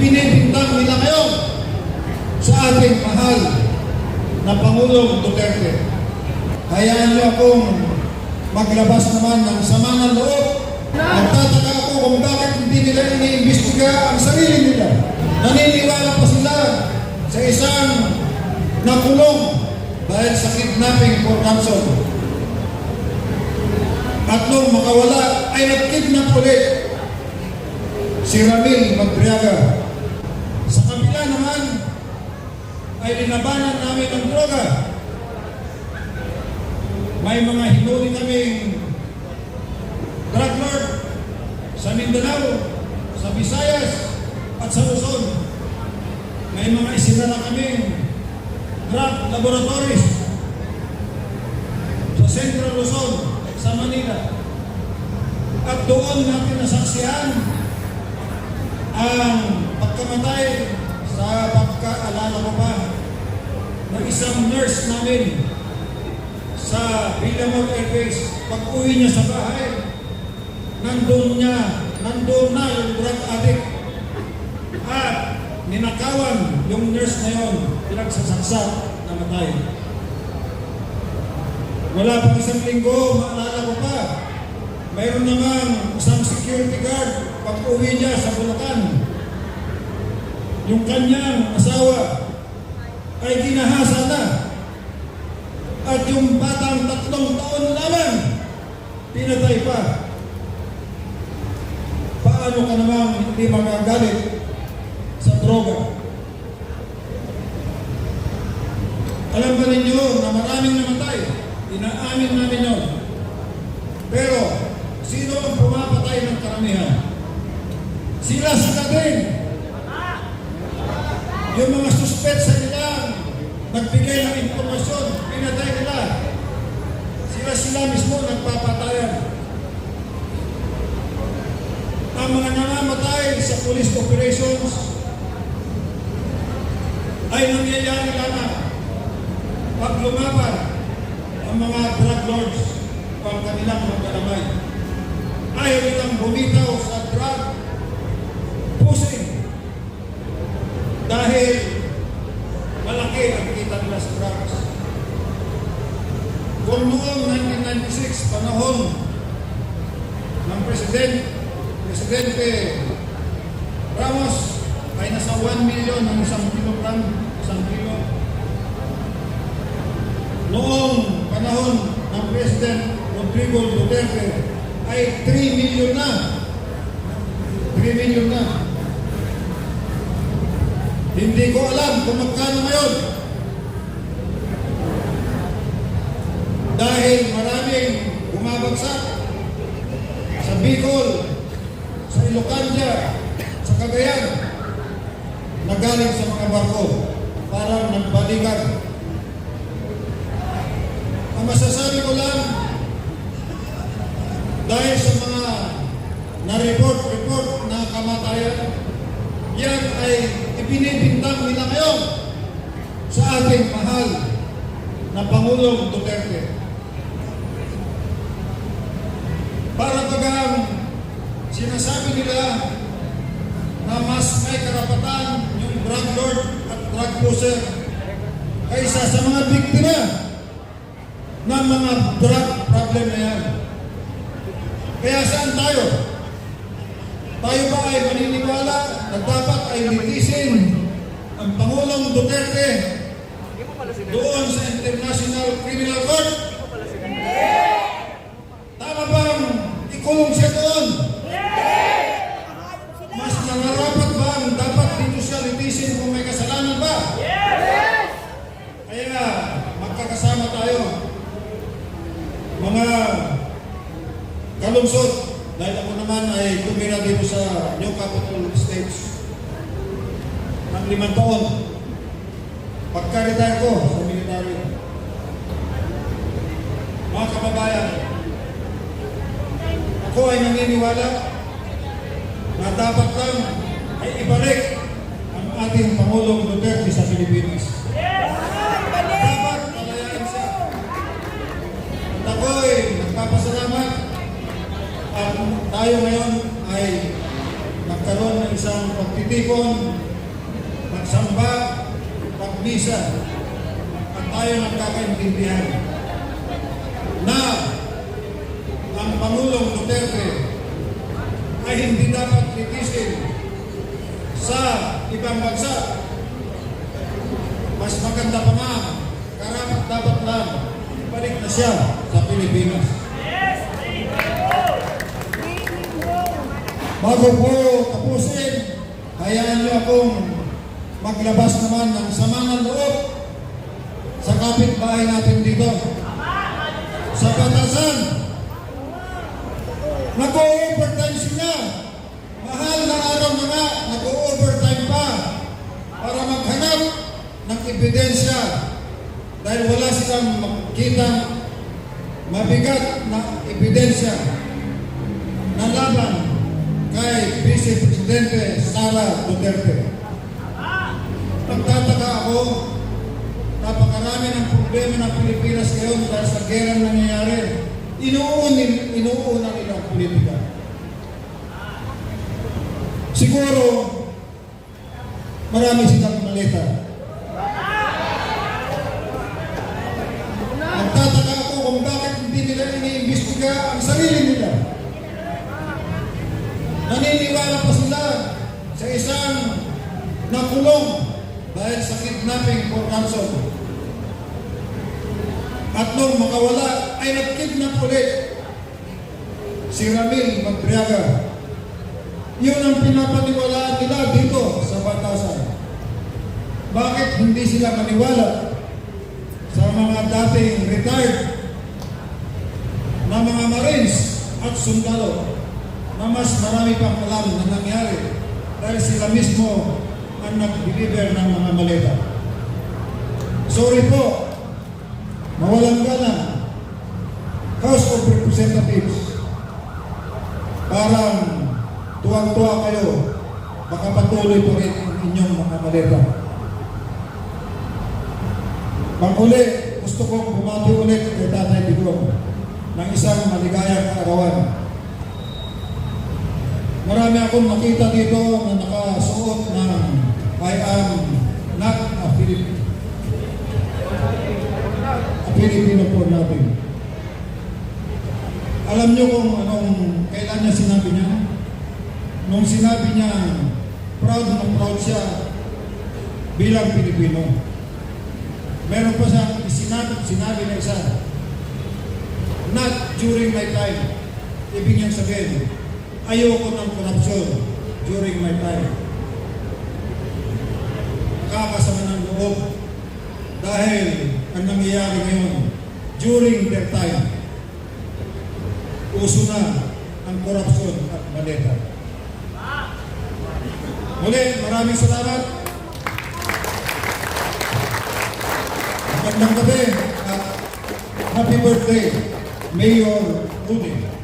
ibinibintang nila ngayon sa ating mahal na Pangulong Duterte. Hayaan niyo akong maglabas naman ng sama ng loob. Nagtataka ako kung bakit hindi nila iniimbestiga ang sarili nila. Naniniwala pa sila sa isang nakulong dahil sa kidnapping for ransom. At nung makawala ay nag-kidnap ulit si Ramil Madriaga. Sa kabila naman ay linabanan namin ang droga. May mga hinuli kaming drug lord sa Mindanao, sa Visayas at sa Luzon. May mga isinara kaming drug laboratories sa Central Luzon, sa Manila. At doon natin nasaksihan ang pagkamatay sa pagkaalala ko pa ng isang nurse namin sa Villamor Air Base. Pag-uwi niya sa bahay, nandun na yung drug addict at ninakawan yung nurse na yun, pinagsasaksak, namatay. Wala pang isang linggo, maalala ko pa, mayroon namang isang security guard, pag-uwi niya sa Bulacan, yung kanyang asawa ay ginahasa na. At yung batang 3 taon lamang, pinatay pa. Paano ka namang hindi magagalit sa droga? Alam ba ninyo na maraming namatay? Inaamin namin yun. Pero, sino ang pumapatay ng karamihan? Sila din. Yung mga suspect sa nila, nagbigay ng impormasyon, pinatay nila. Sila mismo nagpapatayan. Ang mga namamatay sa police operations ay nangyayari lamang pag lumaban ang mga drug lords o ang kanilang magkalamay. Ayaw nilang bumitaw sa drug pushing dahil malaki ang kita nila sa drugs. Kung noong 1996, panahon ng Presidente Ramos ay nasa 1 million ang 1 kilogram, 1 kilo. Noong panahon ng President Rodrigo Duterte ay 3 million na. 3 million na. Hindi ko alam kung magkano ngayon. Dahil maraming bumabagsak sa Bicol, sa Ilocania, sa Cagayan, na galing sa mga barko, parang nagbalikan. Ang masasabi ko lang, dahil sa mga na-report na kamatayan, yan ay ibinibintang nila ngayon sa ating mahal na Pangulong Duterte. Para bagang sinasabi nila na mas may karapatan yung drug lord at drug pusher kaysa sa mga biktima ng mga drug problem na yan. Kaya saan tayo? Tayo ba ay maniniwala na dapat ay litisin ang Pangulong Duterte doon sa International Criminal Court? Tama bang ikulong siya doon? Mas nararapat ba ang dapat dito siya litisin kung may kasalanan ba? Kaya magkakasama tayo, mga kalungsod, dahil ako naman ay tumira dito sa New Capital States ng 5 taon. Pagka-retire ko sa military, mga kababayan, ako ay naniniwala na dapat lang ay ibalik ang ating Pangulong Duterte sa Pilipinas. Dapat palayain siya. At ako ay nagpapasalamat at tayo ngayon ay nagkaroon ng isang pagtitig magdikon, magsamba, magmisa, at tayo nagkakaintindihan na ang Pangulong Duterte ay hindi dapat kritisin sa ibang bansa. Mas maganda pa nga, karapat dapat lang balik na siya sa Pilipinas. Bago po tapusin, hayaan niyo akong maglabas naman ng sama ng loob sa kapitbahay natin dito. Sa Batasan, nag-o-overtime sila. Mahal na araw na nga, nag-o-overtime pa para maghanap ng ebidensya dahil wala silang makita mabigat na ebidensya na laban kay Vice Presidente Sara Duterte. Nagtataka ako, napakarami ng problema ng Pilipinas ngayon dahil sa gerang nangyayari. Inuuna nila ang politika. Siguro, marami silang maleta. Nagtataka ako kung bakit hindi nila iniimbestiga ang sarili nila. Naniniwala pa sila sa isang nakulong dahil sa kidnapping for ransom. At nung makawala ay nag-kidnap ulit si Ramil Madriaga. Yun ang pinapaniwalaan nila dito sa Batasan. Bakit hindi sila maniwala sa mga dating retired na mga Marines at sundalo na mas marami pang alam na nangyari dahil sila mismo ang nag-deliver ng mga maleta? Sorry po, mawalang gana, House of Representatives, parang tuwang-tuwa kayo, baka patuloy pa rin ang inyong mga maleta. Pang-uli, gusto kong bumati ulit kay Tatay Digong ng isang maligayang kaarawan. Marami akong nakita dito na nakasuot ng I am not a Filipino po natin. Alam niyo kung kailan niya sinabi niya? Nung sinabi niya, proud na proud siya bilang Pilipino. Meron pa siyang sinabi na isa, not during my time. Ibig niyang sabihin, ayoko ng korupsyon during my time. Kakasama ng loob dahil ang nangyayari ngayon during their time, uso na ang korupsyon at maleta. Muli, maraming salamat. Magandang gabi at happy birthday, Mayor Rudy.